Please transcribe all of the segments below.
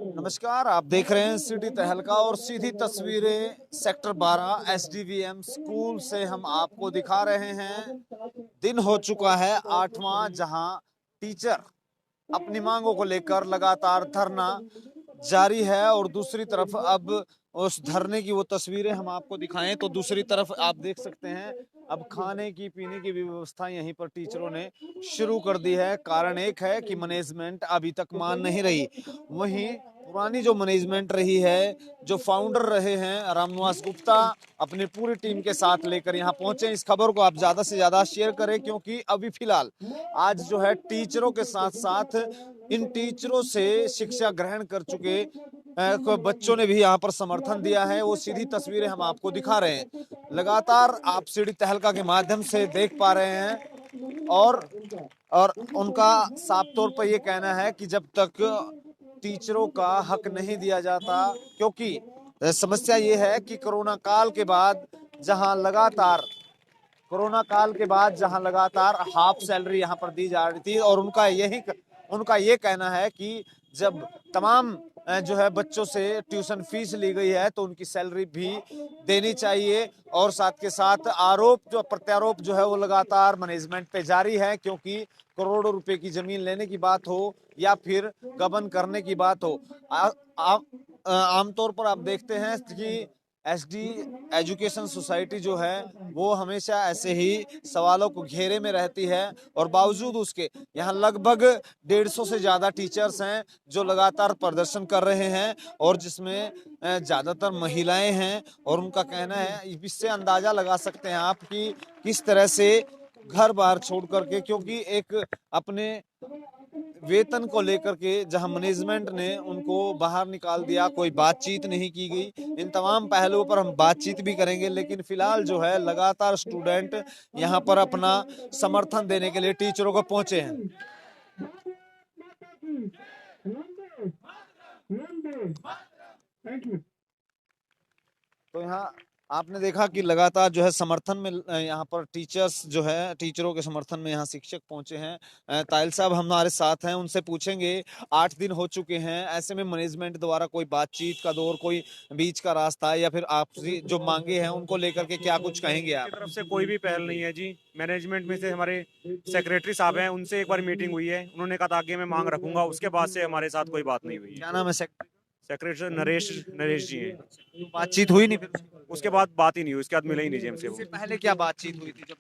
नमस्कार, आप देख रहे हैं सिटी तहलका और सीधी तस्वीरें सेक्टर 12 एसडीवीएम स्कूल से हम आपको दिखा रहे हैं। दिन हो चुका है 8वां, जहां टीचर अपनी मांगों को लेकर लगातार धरना जारी है और दूसरी तरफ अब उस धरने की वो तस्वीरें हम आपको दिखाएं तो दूसरी तरफ आप देख सकते हैं अब खाने की पीने की भी व्यवस्था यहीं पर टीचरों ने शुरू कर दी है। कारण एक है कि मैनेजमेंट अभी तक मान नहीं रही। वहीं पुरानी जो मैनेजमेंट रही है, जो फाउंडर रहे हैं रामनिवास गुप्ता, अपनी पूरी टीम के साथ लेकर यहाँ पहुंचे। इस खबर को आप ज्यादा से ज्यादा शेयर करें क्योंकि अभी फिलहाल आज जो है टीचरों के साथ साथ इन टीचरों से शिक्षा ग्रहण कर चुके बच्चों ने भी यहाँ पर समर्थन दिया है। वो सीधी तस्वीरें हम आपको दिखा रहे हैं, लगातार आप सीढ़ी तहलका के माध्यम से देख पा रहे हैं। और उनका साफ तौर पर यह कहना है कि जब तक टीचरों का हक नहीं दिया जाता, क्योंकि समस्या ये है कि कोरोना काल के बाद जहां लगातार हाफ सैलरी यहां पर दी जा रही थी और उनका ये कहना है कि जब तमाम जो है बच्चों से ट्यूशन फीस ली गई है तो उनकी सैलरी भी देनी चाहिए। और साथ के साथ प्रत्यारोप जो है वो लगातार मैनेजमेंट पे जारी है, क्योंकि करोड़ों रुपए की जमीन लेने की बात हो या फिर गबन करने की बात हो, आमतौर पर आप देखते हैं कि एसडी एजुकेशन सोसाइटी जो है वो हमेशा ऐसे ही सवालों को घेरे में रहती है। और बावजूद उसके यहाँ लगभग 150 से ज्यादा टीचर्स हैं जो लगातार प्रदर्शन कर रहे हैं और जिसमें ज्यादातर महिलाएं हैं। और उनका कहना है, इससे अंदाजा लगा सकते हैं आप कि किस तरह से घर बाहर छोड़ करके, क्योंकि एक अपने वेतन को लेकर के जहां मैनेजमेंट ने उनको बाहर निकाल दिया, कोई बातचीत नहीं की गई। इन तमाम पहलुओं पर हम बातचीत भी करेंगे, लेकिन फिलहाल जो है लगातार स्टूडेंट यहां पर अपना समर्थन देने के लिए टीचरों को पहुंचे हैं। तो यहाँ आपने देखा कि लगातार जो है समर्थन में यहाँ पर टीचरों के समर्थन में यहाँ शिक्षक पहुंचे हैं। ताहिल साहब हमारे साथ हैं, उनसे पूछेंगे 8 दिन हो चुके हैं, ऐसे में मैनेजमेंट द्वारा कोई बातचीत का दौर, कोई बीच का रास्ता या फिर आपसी जो मांगे हैं उनको लेकर के क्या कुछ कहेंगे आप? तरफ से कोई भी पहल नहीं है जी। मैनेजमेंट में से हमारे सेक्रेटरी साहब हैं, उनसे एक बार मीटिंग हुई है, उन्होंने कहा था आगे मैं मांग रखूंगा, उसके बाद से हमारे साथ कोई बात नहीं हुई है। क्या नाम है सेक्रेटरी? सेक्रेटरी नरेश नरेश जी हैं। बातचीत हुई नहीं फिर? उसके बाद बात ही नहीं हुई, उसके बाद मिले ही नहीं जी हमसे वो। इससे पहले क्या बातचीत हुई थी जब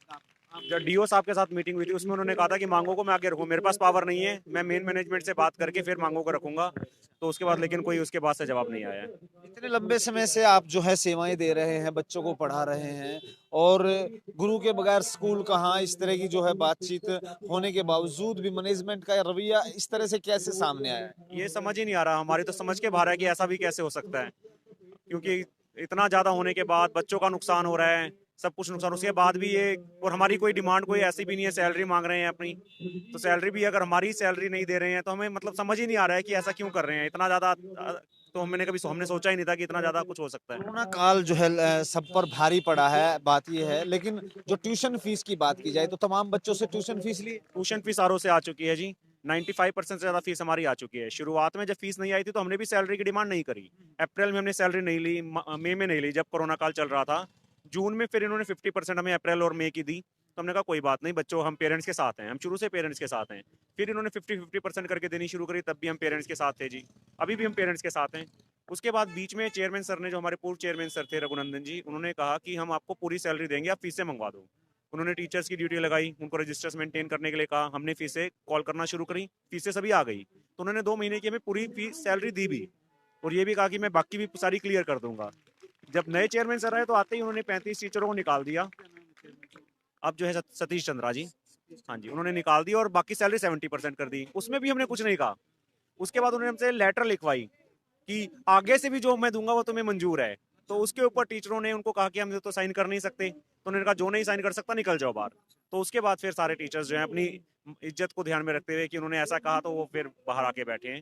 जब डीओ साहब के साथ मीटिंग हुई थी उसमें उन्होंने कहा था कि मांगों को मैं आगे रखूँ, मेरे पास पावर नहीं है, मैं मेन मैनेजमेंट से बात करके फिर मांगों को रखूंगा। तो उसके बाद लेकिन कोई उसके बाद से जवाब नहीं आया है। इतने लंबे समय से आप जो है सेवाएं दे रहे हैं, बच्चों को पढ़ा रहे हैं और गुरु के बगैर स्कूल कहाँ, इस तरह की जो है बातचीत होने के बावजूद भी मैनेजमेंट का रवैया इस तरह से कैसे सामने आया है? ये समझ ही नहीं आ रहा, हमारी तो समझ के बाहर है कि ऐसा भी कैसे हो सकता है। क्योंकि इतना ज्यादा होने के बाद बच्चों का नुकसान हो रहा है, सब कुछ नुकसान, उसके बाद भी ये, और हमारी कोई डिमांड कोई ऐसी भी नहीं है, सैलरी मांग रहे हैं अपनी, तो सैलरी भी अगर हमारी सैलरी नहीं दे रहे हैं तो हमें मतलब समझ ही नहीं आ रहा है कि ऐसा क्यों कर रहे हैं इतना ज्यादा। तो हमने सोचा ही नहीं था कि इतना ज्यादा कुछ हो सकता है। कोरोना काल जो है सब पर भारी पड़ा है, बात यह है। लेकिन जो ट्यूशन फीस की बात की जाए तो तमाम बच्चों से ट्यूशन फीस ली? ट्यूशन फीस आरओ से आ चुकी है जी। 95% से ज्यादा फीस हमारी आ चुकी है। शुरुआत में जब फीस नहीं आई थी तो हमने भी सैलरी की डिमांड नहीं करी। अप्रैल में हमने सैलरी नहीं ली, मई में नहीं ली जब कोरोना काल चल रहा था। जून में फिर इन्होंने 50% हमें अप्रैल और मई की दी, तो हमने कहा कोई बात नहीं, बच्चों हम पेरेंट्स के साथ हैं, हम शुरू से पेरेंट्स के साथ हैं। फिर इन्होंने 50-50% करके देनी शुरू करी, तब भी हम पेरेंट्स के साथ थे जी, अभी भी हम पेरेंट्स के साथ हैं। उसके बाद बीच में चेयरमैन सर ने, जो हमारे पूर्व चेयरमैन सर थे रघुनंदन जी, उन्होंने कहा कि हम आपको पूरी सैलरी देंगे, आप फीसें मंगवा दो। उन्होंने टीचर्स की ड्यूटी लगाई, उनको रजिस्टर्स मेंटेन करने के लिए कहा, हमने फीसें कॉल करना शुरू करी, फीसें सभी आ गई। तो उन्होंने 2 महीने की हमें पूरी फीस सैलरी दी भी, और ये भी कहा कि मैं बाकी भी सारी क्लियर कर दूंगा। जब नए चेयरमैन सर आए तो आते ही उन्होंने 35 टीचरों को निकाल दिया। अब जो है सतीश चंद्रा जी, हाँ जी, उन्होंने निकाल दी और बाकी सैलरी 70% कर दी, उसमें भी हमने कुछ नहीं कहा। उसके बाद उन्होंने हमसे लेटर लिखवाई कि आगे से भी जो मैं दूंगा वो तुम्हें मंजूर है। तो उसके ऊपर टीचरों ने उनको कहा कि हम तो साइन कर नहीं सकते, तो उन्होंने कहा जो नहीं साइन कर सकता निकल जाओ बाहर। तो उसके बाद फिर सारे टीचर्स जो हैं अपनी इज्जत को ध्यान में रखते हुए कि उन्होंने ऐसा कहा, तो वो फिर बाहर आके बैठे हैं।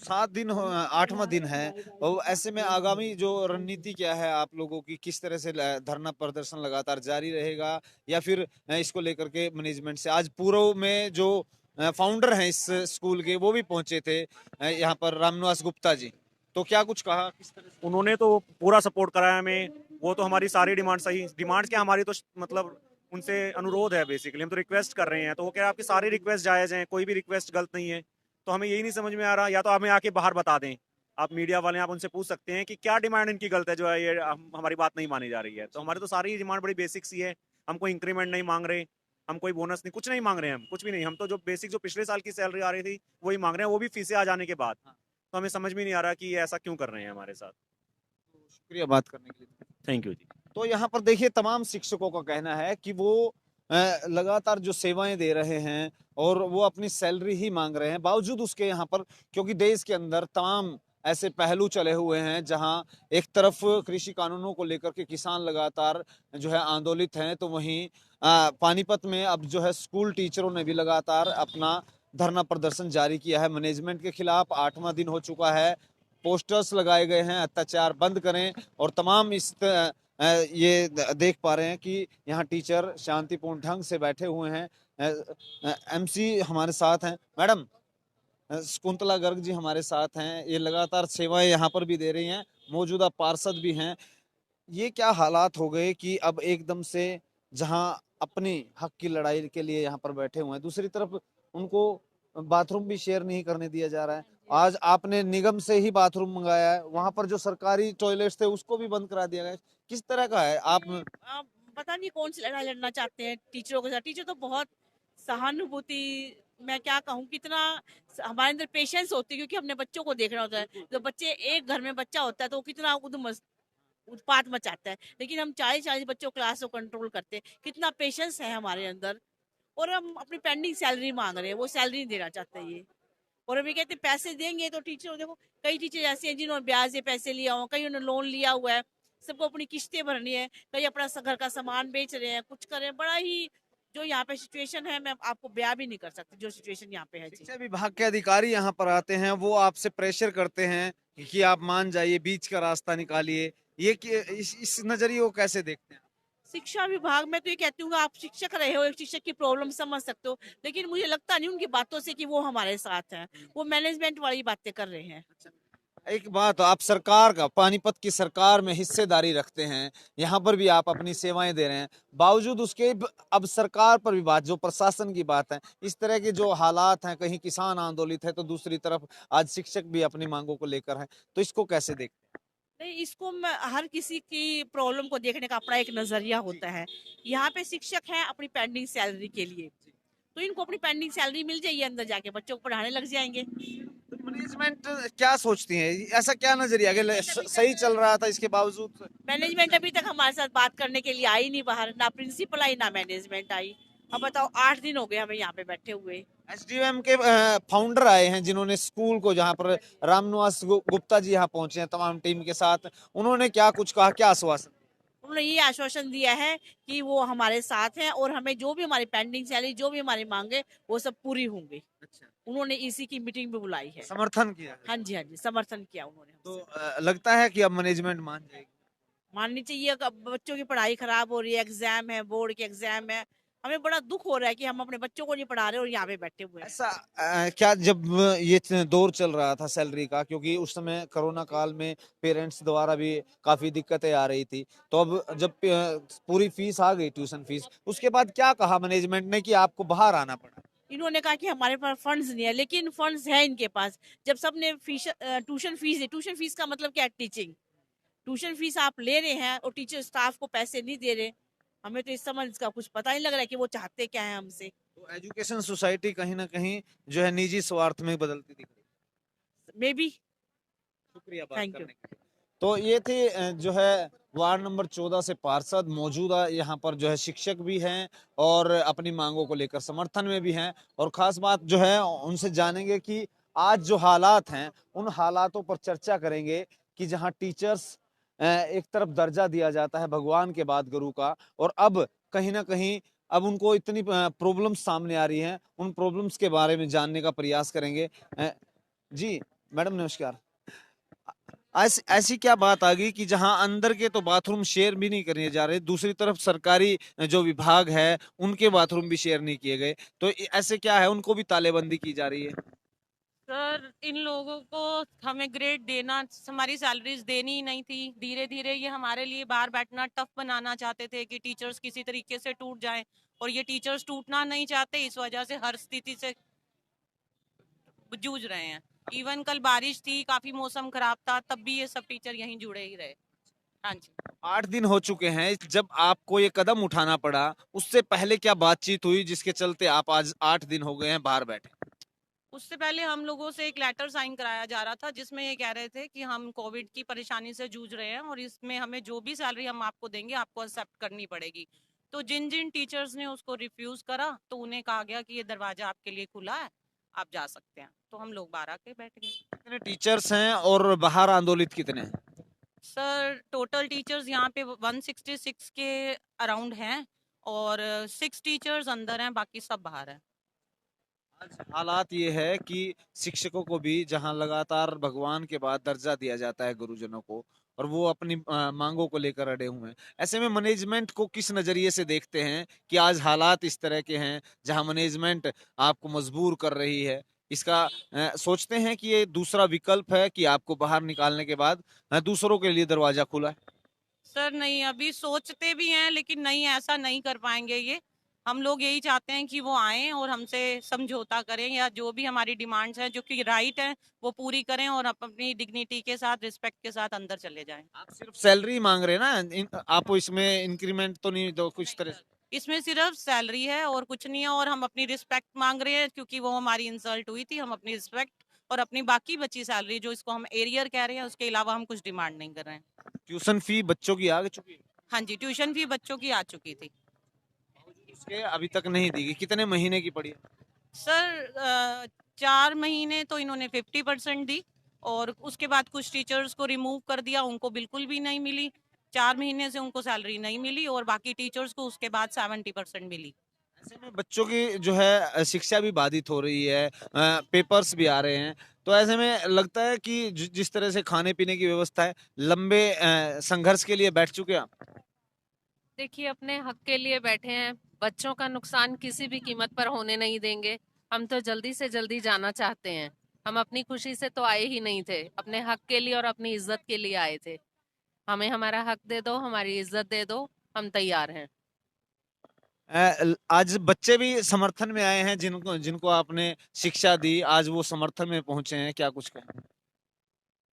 7 दिन 8वां दिन है और ऐसे में आगामी जो रणनीति क्या है आप लोगों की? किस तरह से धरना प्रदर्शन लगातार जारी रहेगा या फिर इसको लेकर के मैनेजमेंट से आज पूर्व में जो फाउंडर हैं इस स्कूल के, वो भी पहुंचे थे यहाँ पर, रामनिवास गुप्ता जी। तो क्या कुछ कहा, किस तरह से? उन्होंने तो पूरा सपोर्ट कराया हमें। वो तो हमारी सारी डिमांड सही, डिमांड्स क्या हमारी तो मतलब उनसे अनुरोध है बेसिकली, हम तो रिक्वेस्ट कर रहे हैं, तो वो कह रहे हैं आपकी सारी रिक्वेस्ट जायज़ हैं, कोई भी रिक्वेस्ट गलत नहीं है। तो हमें यही नहीं समझ में आ रहा, या तो हमें आके बाहर बता दें, आप मीडिया वाले आप उनसे पूछ सकते हैं कि क्या डिमांड इनकी गलत है जो है ये हमारी बात नहीं मानी जा रही है। तो हमारी तो सारी डिमांड बड़ी बेसिक सी है, हम कोई इंक्रीमेंट नहीं मांग रहे, हम कोई बोनस नहीं, कुछ नहीं मांग रहे हैं, हम कुछ भी नहीं, हम तो जो बेसिक जो पिछले साल की सैलरी आ रही थी वही मांग रहे हैं, वो भी फीसें आ जाने के बाद। तो हमें समझ में नहीं आ रहा कि ये ऐसा क्यों कर रहे हैं हमारे साथ। शुक्रिया बात करने के लिए। थैंक यू जी। तो यहाँ पर देखिए, तमाम शिक्षकों का कहना है कि वो लगातार जो सेवाएं दे रहे हैं और वो अपनी सैलरी ही मांग रहे हैं, बावजूद उसके यहाँ पर, क्योंकि देश के अंदर तमाम ऐसे पहलू चले हुए हैं जहां एक तरफ कृषि कानूनों को लेकर के किसान लगातार जो है आंदोलित हैं, तो वहीं पानीपत में अब जो है स्कूल टीचरों ने भी लगातार अपना धरना प्रदर्शन जारी किया है मैनेजमेंट के खिलाफ। 8वां दिन हो चुका है, पोस्टर्स लगाए गए हैं, अत्याचार बंद करें, और तमाम ये देख पा रहे हैं कि यहाँ टीचर शांतिपूर्ण ढंग से बैठे हुए हैं। एमसी हमारे साथ हैं, मैडम शकुंतला गर्ग जी हमारे साथ हैं, ये लगातार सेवाएं यहाँ पर भी दे रही हैं, मौजूदा पार्षद भी हैं। ये क्या हालात हो गए कि अब एकदम से जहां अपनी हक की लड़ाई के लिए यहाँ पर बैठे हुए हैं, दूसरी तरफ उनको बाथरूम भी शेयर नहीं करने दिया जा रहा है। आज आपने निगम से ही बाथरूम मंगाया है, वहां पर जो सरकारी टॉयलेट्स थे उसको भी बंद करा दिया गया है। किस तरह का है आप? पता नहीं कौन सी लड़ाई लड़ना चाहते हैं टीचरों के साथ। टीचर तो बहुत सहानुभूति, मैं क्या कहूँ, कितना हमारे अंदर पेशेंस होती है, क्योंकि हमने बच्चों को देखना होता है। जो बच्चे, एक घर में बच्चा होता है तो वो कितना उत्पात मचाता है, लेकिन हम 40-40 बच्चों क्लास को कंट्रोल करते हैं। कितना पेशेंस है हमारे अंदर। और हम अपनी पेंडिंग सैलरी मांग रहे हैं, वो सैलरी नहीं देना चाहते ये। और हम ये कहते हैं पैसे देंगे, तो टीचर देखो, कई टीचर ऐसे हैं जिन्होंने ब्याज से पैसे लिया हुआ, कई उन्होंने लोन लिया हुआ है, सबको अपनी किस्तें भरनी है, कई अपना घर का सामान बेच रहे हैं, कुछ कर रहे हैं। बड़ा ही जो यहाँ पे सिचुएशन है, मैं आपको बयां भी नहीं कर सकती जो सिचुएशन यहाँ पे है। शिक्षा विभाग के अधिकारी यहाँ पर आते हैं, वो आपसे प्रेशर करते हैं कि आप मान जाइए, बीच का रास्ता निकालिए। ये इस नजरिए को कैसे देखते हैं? शिक्षा विभाग में तो ये कहती हूँ, आप शिक्षक रहे हो, एक शिक्षक की प्रॉब्लम समझ सकते हो, लेकिन मुझे लगता नहीं उनकी बातों से कि वो हमारे साथ हैं। वो मैनेजमेंट वाली बातें कर रहे हैं। एक बात, आप सरकार का, पानीपत की सरकार में हिस्सेदारी रखते हैं, यहाँ पर भी आप अपनी सेवाएं दे रहे हैं, बावजूद उसके अब सरकार पर भी बात, जो प्रशासन की बात है, इस तरह के जो हालात हैं, कहीं किसान आंदोलित है तो दूसरी तरफ आज शिक्षक भी अपनी मांगों को लेकर है, तो इसको कैसे देखते हैं? नहीं, इसको हर किसी की प्रॉब्लम को देखने का अपना एक नजरिया होता है। यहाँ पे शिक्षक हैं अपनी पेंडिंग सैलरी के लिए, तो इनको अपनी पेंडिंग सैलरी मिल जाएगी, अंदर जाके बच्चों को पढ़ाने लग जाएंगे। तो मैनेजमेंट क्या सोचती है, ऐसा क्या नजरिया कि सही चल रहा था इसके बावजूद? मैनेजमेंट अभी तक हमारे साथ बात करने के लिए आई नहीं बाहर, ना प्रिंसिपल आई ना मैनेजमेंट आई। अब बताओ, 8 दिन हो गए हमें यहाँ पे बैठे हुए। एसडीएम के फाउंडर आए हैं, जिन्होंने स्कूल को, जहां पर रामनिवास गुप्ता जी यहाँ पहुंचे हैं तमाम टीम के साथ, उन्होंने क्या कुछ कहा, क्या आश्वासन? उन्होंने ये आश्वासन दिया है कि वो हमारे साथ हैं और हमें जो भी हमारी पेंडिंग सैलरी, जो भी हमारी मांगे, वो सब पूरी होंगी। अच्छा, उन्होंने इसी की मीटिंग भी बुलाई है। समर्थन किया है। हाँ जी, हाँ जी, समर्थन किया उन्होंने तो हमसे। लगता है कि अब मैनेजमेंट मान जाएगी। माननी चाहिए। अब बच्चों की पढ़ाई खराब हो रही है, एग्जाम है, बोर्ड के एग्जाम है, हमें बड़ा दुख हो रहा है कि हम अपने बच्चों को नहीं पढ़ा रहे और यहाँ पे बैठे हुए हैं। ऐसा क्या, जब ये दौर चल रहा था सैलरी का, क्योंकि उस समय कोरोना काल में पेरेंट्स द्वारा भी काफी दिक्कतें आ रही थी, तो अब जब पूरी फीस आ गई, ट्यूशन फीस, उसके बाद क्या कहा मैनेजमेंट ने कि आपको बाहर आना पड़ा? इन्होंने कहा कि हमारे पास फंड्स नहीं है, लेकिन फंड्स है इनके पास। जब सबने फीस, ट्यूशन फीस का मतलब क्या है? टीचिंग। ट्यूशन फीस आप ले रहे हैं और टीचर स्टाफ को पैसे नहीं दे रहे। हमें तो इस समझ का कुछ पता नहीं लग रहा है कि वो चाहते क्या है हमसे। तो एजुकेशन सोसाइटी कहीं ना कहीं जो है निजी स्वार्थ में बदलती दिख रही है। May be. शुक्रिया बात थैंक यू। करने के लिए। तो ये थे जो है वार्ड नंबर 14 से पार्षद, मौजूदा यहाँ पर जो है शिक्षक भी हैं और अपनी मांगों को लेकर समर्थन में भी हैं, और खास बात जो है उनसे जानेंगे कि आज जो हालात हैं उन हालातों पर चर्चा करेंगे कि जहाँ टीचर्स एक तरफ दर्जा दिया जाता है भगवान के बाद गुरु का, और अब कहीं ना कहीं अब उनको इतनी प्रॉब्लम्स सामने आ रही हैं, उन प्रॉब्लम्स के बारे में जानने का प्रयास करेंगे। जी मैडम नमस्कार। ऐसी क्या बात आ गई कि जहां अंदर के तो बाथरूम शेयर भी नहीं करने जा रहे, दूसरी तरफ सरकारी जो विभाग है उनके बाथरूम भी शेयर नहीं किए गए, तो ऐसे क्या है, उनको भी तालेबंदी की जा रही है? सर इन लोगों को हमें ग्रेड देना, हमारी सैलरीज देनी ही नहीं थी। धीरे धीरे ये हमारे लिए बाहर बैठना टफ बनाना चाहते थे कि टीचर्स किसी तरीके से टूट जाएं, और ये टीचर्स टूटना नहीं चाहते, इस वजह से हर स्थिति से जूझ रहे हैं। इवन कल बारिश थी, काफी मौसम खराब था, तब भी ये सब टीचर यहीं जुड़े ही रहे। हाँ जी। 8 दिन हो चुके हैं, जब आपको ये कदम उठाना पड़ा उससे पहले क्या बातचीत हुई जिसके चलते आप आज 8 दिन हो गए हैं बाहर बैठे? उससे पहले हम लोगों से एक लेटर साइन कराया जा रहा था, जिसमें ये कह रहे थे कि हम कोविड की परेशानी से जूझ रहे हैं और इसमें हमें जो भी सैलरी हम आपको देंगे आपको एक्सेप्ट करनी पड़ेगी। तो जिन जिन टीचर्स ने उसको रिफ्यूज करा तो उन्हें कहा गया कि ये दरवाजा आपके लिए खुला है, आप जा सकते हैं। तो हम लोग बाहर आके बैठ गए। कितने टीचर्स हैं और बाहर आंदोलित कितने हैं? सर टोटल टीचर्स यहाँ पे 166 के अराउंड हैं, और 6 टीचर्स अंदर हैं, बाकी सब बाहर हैं। आज हालात ये है कि शिक्षकों को भी जहां लगातार भगवान के बाद दर्जा दिया जाता है गुरुजनों को, और वो अपनी मांगों को लेकर अड़े हुए हैं, ऐसे में मैनेजमेंट को किस नजरिए से देखते हैं कि आज हालात इस तरह के हैं जहां मैनेजमेंट आपको मजबूर कर रही है? इसका सोचते हैं कि ये दूसरा विकल्प है कि आपको बाहर निकालने के बाद दूसरों के लिए दरवाजा खुला है? सर नहीं, अभी सोचते भी हैं लेकिन नहीं, ऐसा नहीं कर पाएंगे ये। हम लोग यही चाहते हैं कि वो आएं और हमसे समझौता करें, या जो भी हमारी डिमांड्स हैं जो कि राइट हैं वो पूरी करें, और अपनी डिग्निटी के साथ, रिस्पेक्ट के साथ अंदर चले जाएं। आप सिर्फ सैलरी मांग रहे हैं ना, आप इसमें इंक्रीमेंट तो नहीं दो कुछ तरह से? इसमें सिर्फ सैलरी है और कुछ नहीं है, और हम अपनी रिस्पेक्ट मांग रहे हैं क्योंकि वो हमारी इंसल्ट हुई थी। हम अपनी रिस्पेक्ट और अपनी बाकी बची सैलरी, जो इसको हम एरियर कह रहे हैं, उसके अलावा हम कुछ डिमांड नहीं कर रहे हैं। ट्यूशन फी बच्चों की आ चुकी है? हाँ जी, ट्यूशन फी बच्चों की आ चुकी थी। उसके अभी तक नहीं दी गई, कितने महीने की पड़ी है? सर 4 महीने तो इन्होंने 50% दी, और उसके बाद कुछ टीचर्स को रिमूव कर दिया, उनको बिल्कुल भी नहीं मिली। 4 महीने से उनको सैलरी नहीं मिली, और बाकी टीचर्स को उसके बाद 70% मिली। ऐसे में बच्चों की जो है शिक्षा भी बाधित हो रही है, पेपर्स भी आ रहे हैं, तो ऐसे में लगता है कि जिस तरह से खाने पीने की व्यवस्था है, लंबे संघर्ष के लिए बैठ चुके हैं आप? देखिए, अपने हक के लिए बैठे हैं। बच्चों का नुकसान किसी भी कीमत पर होने नहीं देंगे। हम तो जल्दी से जल्दी जाना चाहते हैं। हम अपनी खुशी से तो आए ही नहीं थे, अपने हक के लिए और अपनी इज्जत के लिए आए थे। हमें हमारा हक दे दो, हमारी इज्जत दे दो, हम तैयार हैं। आज बच्चे भी समर्थन में आए हैं, जिनको जिनको आपने शिक्षा दी, आज वो समर्थन में पहुंचे हैं, क्या कुछ कहें?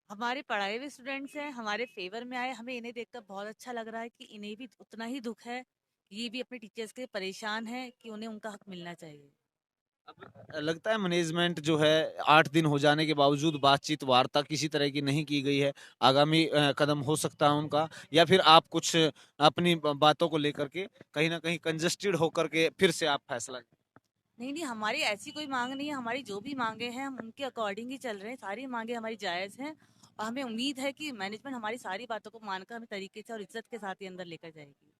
हमारे पढ़ाए हुए स्टूडेंट्स हैं, हमारे फेवर में आए। हमें इन्हें देखकर बहुत अच्छा लग रहा है कि इन्हें भी उतना ही दुख है, ये भी अपने टीचर्स के परेशान है कि उन्हें उनका हक मिलना चाहिए। लगता है मैनेजमेंट जो है 8 दिन हो जाने के बावजूद बातचीत वार्ता किसी तरह की नहीं की गई है, आगामी कदम हो सकता है उनका, या फिर आप कुछ अपनी बातों को लेकर के कहीं ना कहीं कंजस्टेड होकर के फिर से आप फैसला? नहीं नहीं, हमारी ऐसी कोई मांग नहीं है। हमारी जो भी मांगे हैं हम उनके अकॉर्डिंग ही चल रहे हैं। सारी मांगे हमारी जायज़ हैं, और हमें उम्मीद है कि मैनेजमेंट हमारी सारी बातों को मानकर हमें तरीके से और इज्जत के साथ ही अंदर लेकर जाएगी।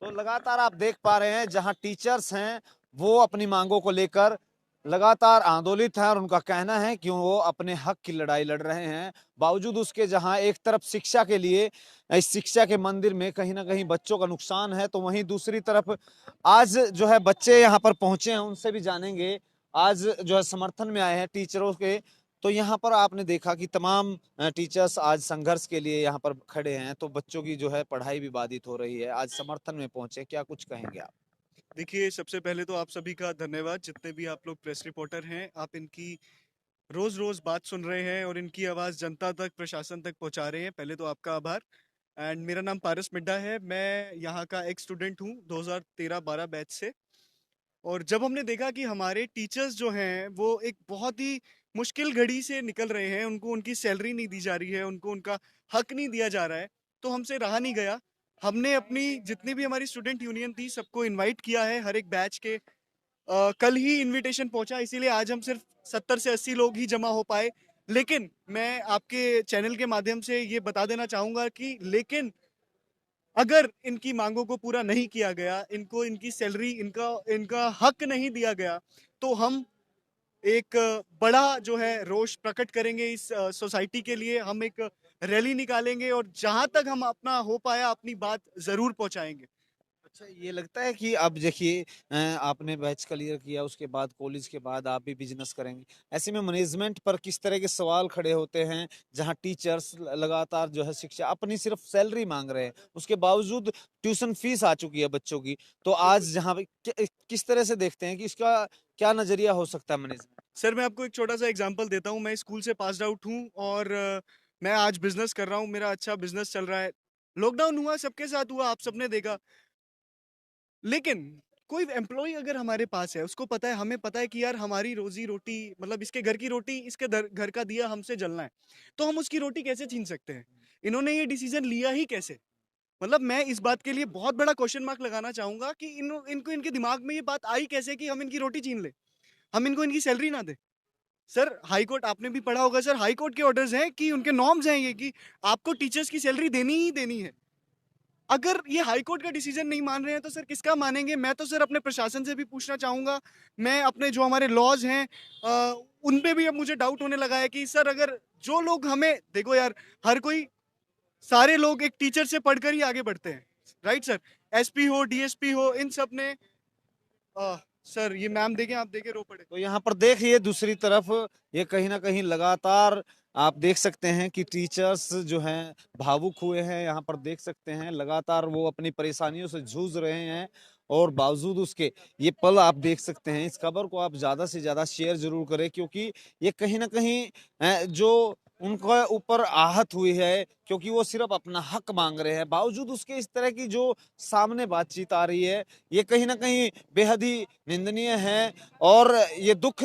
तो लगातार आप देख पा रहे हैं जहां टीचर्स हैं वो अपनी मांगों को लेकर लगातार आंदोलित हैं, और उनका कहना है कि वो अपने हक की लड़ाई लड़ रहे हैं। बावजूद उसके जहां एक तरफ शिक्षा के लिए इस शिक्षा के मंदिर में कहीं ना कहीं बच्चों का नुकसान है, तो वहीं दूसरी तरफ आज जो है बच्चे यहाँ पर पहुंचे हैं, उनसे भी जानेंगे। आज जो है समर्थन में आए हैं टीचरों के, तो यहाँ पर आपने देखा कि तमाम टीचर्स आज संघर्ष के लिए यहाँ पर खड़े हैं, तो बच्चों की जो है पढ़ाई भी बाधित हो रही है, आज समर्थन में पहुंचे, क्या कुछ कहेंगे आप? देखिए, सबसे पहले तो आप सभी का धन्यवाद, जितने भी आप लोग प्रेस रिपोर्टर हैं। आप इनकी रोज-रोज बात सुन रहे हैं और इनकी आवाज़ जनता तक, प्रशासन तक पहुंचा रहे हैं। पहले तो आपका आभार। एंड मेरा नाम पारस मिड्ढा है, मैं यहाँ का एक स्टूडेंट हूँ 2013-12 बैच से। और जब हमने देखा कि हमारे टीचर्स जो हैं वो एक बहुत ही मुश्किल घड़ी से निकल रहे हैं, उनको उनकी सैलरी नहीं दी जा रही है, उनको उनका हक नहीं दिया जा रहा है, तो हमसे रहा नहीं गया। हमने अपनी जितनी भी हमारी स्टूडेंट यूनियन थी सबको इनवाइट किया है, हर एक बैच के कल ही इनविटेशन पहुंचा, इसीलिए आज हम सिर्फ 70 से 80 लोग ही जमा हो पाए। लेकिन मैं आपके चैनल के माध्यम से ये बता देना चाहूँगा कि लेकिन अगर इनकी मांगों को पूरा नहीं किया गया, इनको इनकी सैलरी, इनका इनका हक नहीं दिया गया, तो हम एक बड़ा जो है रोष प्रकट करेंगे इस सोसाइटी के लिए। हम एक रैली निकालेंगे और जहां तक हम अपना हो पाया अपनी बात जरूर पहुंचाएंगे। अच्छा, ये लगता है कि अब देखिए आपने बैच क्लियर किया, उसके बाद कॉलेज के बाद आप भी बिजनेस करेंगे। ऐसे में मैनेजमेंट पर किस तरह के सवाल खड़े होते हैं, जहां टीचर्स लगातार जो है शिक्षा अपनी सिर्फ सैलरी मांग रहे हैं, उसके बावजूद ट्यूशन फीस आ चुकी है बच्चों की। तो आज जहां पे किस तरह से देखते हैं कि इसका क्या नजरिया हो सकता है मैनेजमेंट? सर मैं आपको एक छोटा सा एग्जांपल देता हूँ। मैं स्कूल से पास आउट हूँ और मैं आज बिजनेस कर रहा हूँ, मेरा अच्छा बिजनेस चल रहा है। लॉकडाउन हुआ, सबके साथ हुआ, आप सबने देखा। लेकिन कोई एम्प्लॉय अगर हमारे पास है, उसको पता है, हमें पता है कि यार हमारी रोजी रोटी मतलब इसके घर की रोटी, इसके घर का दिया हमसे जलना है, तो हम उसकी रोटी कैसे छीन सकते हैं? इन्होंने ये डिसीजन लिया ही कैसे? मतलब मैं इस बात के लिए बहुत बड़ा क्वेश्चन मार्क लगाना चाहूंगा कि इनको इनके दिमाग में ये बात आई कैसे कि हम इनकी रोटी छीन ले, हम इनको इनकी सैलरी ना दे। सर हाई कोर्ट आपने भी पढ़ा होगा सर, हाई कोर्ट के ऑर्डर्स हैं कि उनके नॉर्म्स हैं ये कि आपको टीचर्स की सैलरी देनी ही देनी है। अगर ये हाई कोर्ट का डिसीजन नहीं मान रहे हैं तो सर किसका मानेंगे? मैं तो सर अपने प्रशासन से भी पूछना चाहूंगा। मैं अपने जो हमारे लॉज हैं उन पे भी अब मुझे डाउट होने लगा है कि सर अगर जो लोग हमें देखो यार, हर कोई सारे लोग एक टीचर से पढ़कर ही आगे बढ़ते हैं, राइट सर? एसपी हो, डीएसपी हो, इन सब ने सर ये मैम देखें, आप देखें रो पड़े। तो यहाँ पर देखिए दूसरी तरफ ये कहीं ना कहीं लगातार आप देख सकते हैं कि टीचर्स जो हैं भावुक हुए हैं। यहाँ पर देख सकते हैं लगातार वो अपनी परेशानियों से जूझ रहे हैं और बावजूद उसके ये पल आप देख सकते हैं। इस खबर को आप ज्यादा से ज्यादा शेयर जरूर करें, क्योंकि ये कहीं ना कहीं जो उनके ऊपर आहत हुई है, क्योंकि वो सिर्फ अपना हक मांग रहे हैं, बावजूद उसके इस तरह की जो सामने बातचीत आ रही है, ये कहीं ना कहीं बेहद ही निंदनीय है। और ये दुख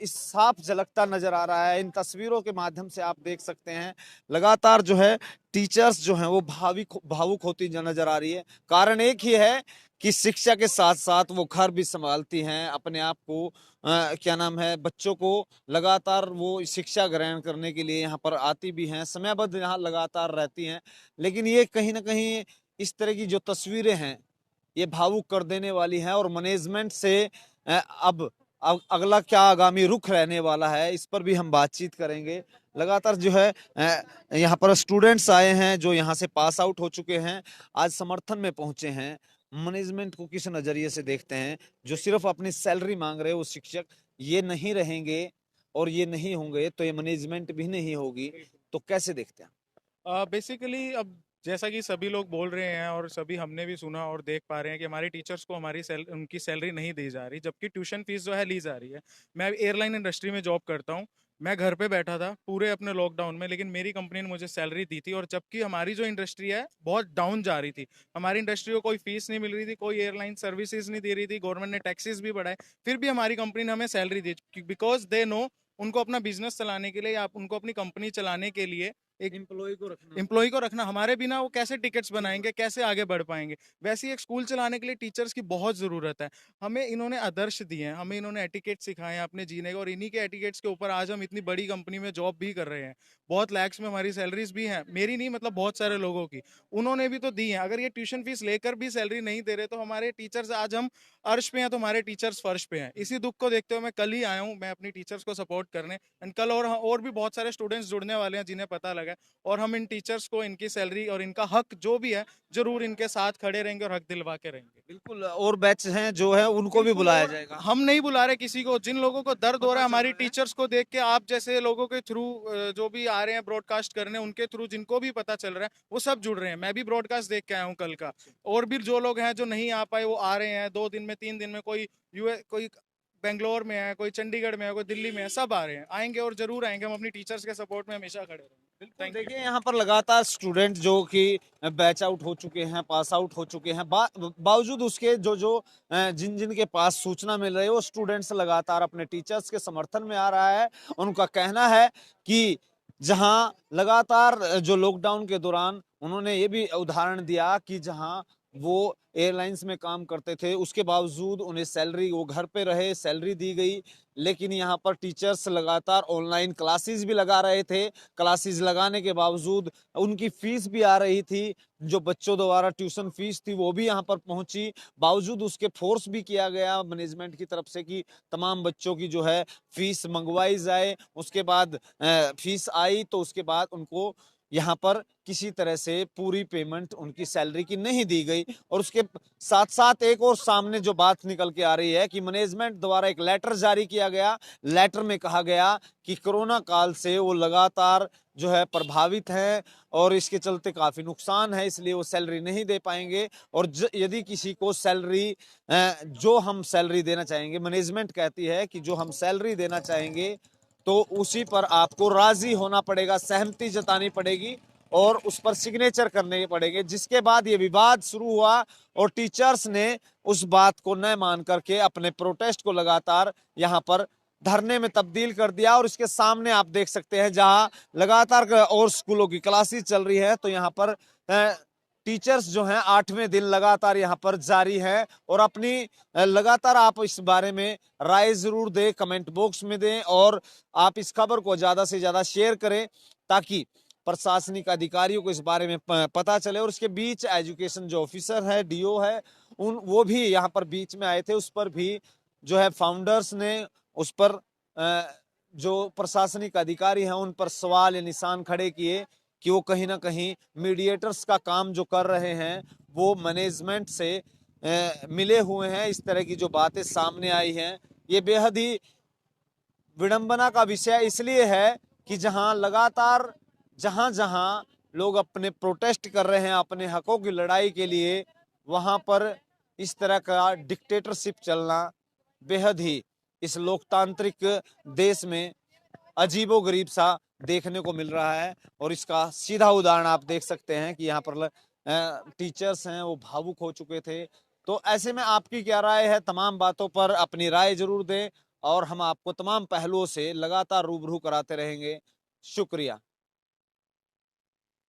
इस साफ झलकता नजर आ रहा है। इन तस्वीरों के माध्यम से आप देख सकते हैं लगातार जो है टीचर्स जो हैं वो भावुक होती नजर आ रही है। कारण एक ही है कि शिक्षा के साथ साथ वो घर भी संभालती हैं अपने आप को, क्या नाम है, बच्चों को लगातार वो शिक्षा ग्रहण करने के लिए यहाँ पर आती भी हैं, समयबद्ध यहाँ लगातार रहती हैं। लेकिन ये कहीं ना कहीं इस तरह की जो तस्वीरें हैं ये भावुक कर देने वाली हैं। और मैनेजमेंट से अब अगला क्या आगामी रुख रहने वाला है, इस पर भी हम बातचीत करेंगे। लगातार जो है यहाँ पर स्टूडेंट्स आए हैं जो यहाँ से पास आउट हो चुके हैं, आज समर्थन में पहुंचे हैं। मैनेजमेंट को किस नजरिए से देखते हैं? जो सिर्फ अपनी सैलरी मांग रहे हैं वो शिक्षक, ये नहीं रहेंगे और ये नहीं होंगे तो ये मैनेजमेंट भी नहीं होगी, तो कैसे देखते हैं? बेसिकली अब जैसा कि सभी लोग बोल रहे हैं और सभी हमने भी सुना और देख पा रहे हैं कि हमारे टीचर्स को उनकी सैलरी नहीं दी जा रही, जबकि ट्यूशन फीस जो है ली जा रही है। मैं एयरलाइन इंडस्ट्री में जॉब करता हूँ। मैं घर पे बैठा था पूरे अपने लॉकडाउन में, लेकिन मेरी कंपनी ने मुझे सैलरी दी थी, और जबकि हमारी जो इंडस्ट्री है बहुत डाउन जा रही थी। हमारी इंडस्ट्री को कोई फीस नहीं मिल रही थी, कोई एयरलाइन सर्विसेज नहीं दे रही थी, गवर्नमेंट ने टैक्सेस भी बढ़ाए, फिर भी हमारी कंपनी ने हमें salary the, because they know उनको अपना बिजनेस चलाने के लिए या उनको अपनी कंपनी चलाने के लिए एक एम्प्लॉय को रखना, हमारे बिना वो कैसे टिकट्स बनाएंगे, कैसे आगे बढ़ पाएंगे। वैसे ही एक स्कूल चलाने के लिए टीचर्स की बहुत ज़रूरत है। हमें इन्होंने आदर्श दिए हैं, हमें इन्होंने एटिकेट सिखाए हैं अपने जीने के, और इन्हीं के एटिकेट्स के ऊपर आज हम इतनी बड़ी कंपनी में जॉब भी कर रहे हैं। बहुत लैक्स में हमारी सैलरीज भी हैं, मेरी नहीं मतलब बहुत सारे लोगों की, उन्होंने भी तो दी है। अगर ये ट्यूशन फीस लेकर भी सैलरी नहीं दे रहे तो हमारे टीचर्स, आज हम अर्श पे हैं तो हमारे टीचर्स फर्श पे हैं। इसी दुख को देखते हुए मैं कल ही आया हूँ मैं अपनी टीचर्स को सपोर्ट करने, एंड कल और भी बहुत सारे स्टूडेंट्स जुड़ने वाले हैं जिन्हें पता लगा है, और हम इन टीचर्स को इनकी सैलरी और इनका हक जो भी है जरूर इनके साथ खड़े रहेंगे और हक दिलवा के रहेंगे। बिल्कुल, और बैच हैं जो है उनको भी बुलाया और जाएगा। हम नहीं बुला रहे किसी को, जिन लोगों को दर्द हो रहा है हमारी टीचर्स को देख के, आप जैसे लोगों के थ्रू जो भी आ रहे हैं ब्रॉडकास्ट करने, उनके थ्रू जिनको भी पता चल रहा है वो सब जुड़ रहे हैं। मैं भी ब्रॉडकास्ट देख के आया हूँ कल का, और भी जो लोग हैं जो नहीं आ पाए वो आ रहे हैं 2 दिन में, 3 दिन में, कोई बेंगलोर में है, कोई चंडीगढ़ में है, कोई दिल्ली में है, सब आ रहे हैं, आएंगे और जरूर आएंगे। हम अपनी टीचर्स के सपोर्ट में हमेशा खड़े रहेंगे। बिल्कुल, देखिए यहाँ पर लगातार स्टूडेंट जो कि बैच आउट हो चुके हैं, पास आउट हो चुके हैं, बावजूद उसके जो जो जिन जिन के पास सूचना मिल रही है वो स्टूडेंट्स लगातार अपने टीचर्स के समर्थन में आ रहा है। उनका कहना है कि जहां लगातार जो लॉकडाउन के दौरान उन्होंने ये भी उदाहरण दिया कि जहां वो एयरलाइंस में काम करते थे, उसके बावजूद उन्हें सैलरी, वो घर पे रहे, सैलरी दी गई। लेकिन यहाँ पर टीचर्स लगातार ऑनलाइन क्लासेस भी लगा रहे थे। क्लासेस लगाने के बावजूद उनकी फीस भी आ रही थी, जो बच्चों द्वारा ट्यूशन फीस थी वो भी यहाँ पर पहुंची। बावजूद उसके फोर्स भी किया गया मैनेजमेंट की तरफ से कि तमाम बच्चों की जो है फीस मंगवाई जाए। उसके बाद फीस आई तो उसके बाद उनको यहाँ पर किसी तरह से पूरी पेमेंट उनकी सैलरी की नहीं दी गई। और उसके साथ साथ एक और सामने जो बात निकल के आ रही है कि मैनेजमेंट द्वारा एक लेटर जारी किया गया। लेटर में कहा गया कि कोरोना काल से वो लगातार जो है प्रभावित हैं और इसके चलते काफी नुकसान है, इसलिए वो सैलरी नहीं दे पाएंगे। और यदि किसी को सैलरी जो हम सैलरी देना चाहेंगे, मैनेजमेंट कहती है कि जो हम सैलरी देना चाहेंगे तो उसी पर आपको राजी होना पड़ेगा, सहमति जतानी पड़ेगी और उस पर सिग्नेचर करने पड़ेंगे। जिसके बाद ये विवाद शुरू हुआ और टीचर्स ने उस बात को न मान करके अपने प्रोटेस्ट को लगातार यहाँ पर धरने में तब्दील कर दिया। और इसके सामने आप देख सकते हैं जहां लगातार और स्कूलों की क्लासेस चल रही है, तो यहाँ पर टीचर्स जो हैं 8वें दिन लगातार यहाँ पर जारी है। और अपनी लगातार आप इस बारे में राय जरूर दें, कमेंट बॉक्स में दें और आप इस खबर को ज्यादा से ज्यादा शेयर करें ताकि प्रशासनिक अधिकारियों को इस बारे में पता चले। और इसके बीच एजुकेशन जो ऑफिसर है, डीओ है, वो भी यहाँ पर बीच में आए थे। उस पर भी जो है फाउंडर्स ने उस पर जो प्रशासनिक अधिकारी हैं उन पर सवाल या निशान खड़े किए कि वो कहीं ना कहीं मीडिएटर्स का काम जो कर रहे हैं वो मैनेजमेंट से मिले हुए हैं। इस तरह की जो बातें सामने आई हैं ये बेहद ही विडंबना का विषय इसलिए है कि जहां लगातार जहां जहां लोग अपने प्रोटेस्ट कर रहे हैं अपने हकों की लड़ाई के लिए, वहां पर इस तरह का डिक्टेटरशिप चलना बेहद ही इस लोकतांत्रिक देश में अजीबोगरीब सा देखने को मिल रहा है। और इसका सीधा उदाहरण आप देख सकते हैं कि यहाँ पर टीचर्स हैं वो भावुक हो चुके थे। तो ऐसे में आपकी क्या राय है? तमाम बातों पर अपनी राय जरूर दें और हम आपको तमाम पहलुओं से लगातार रूबरू कराते रहेंगे। शुक्रिया।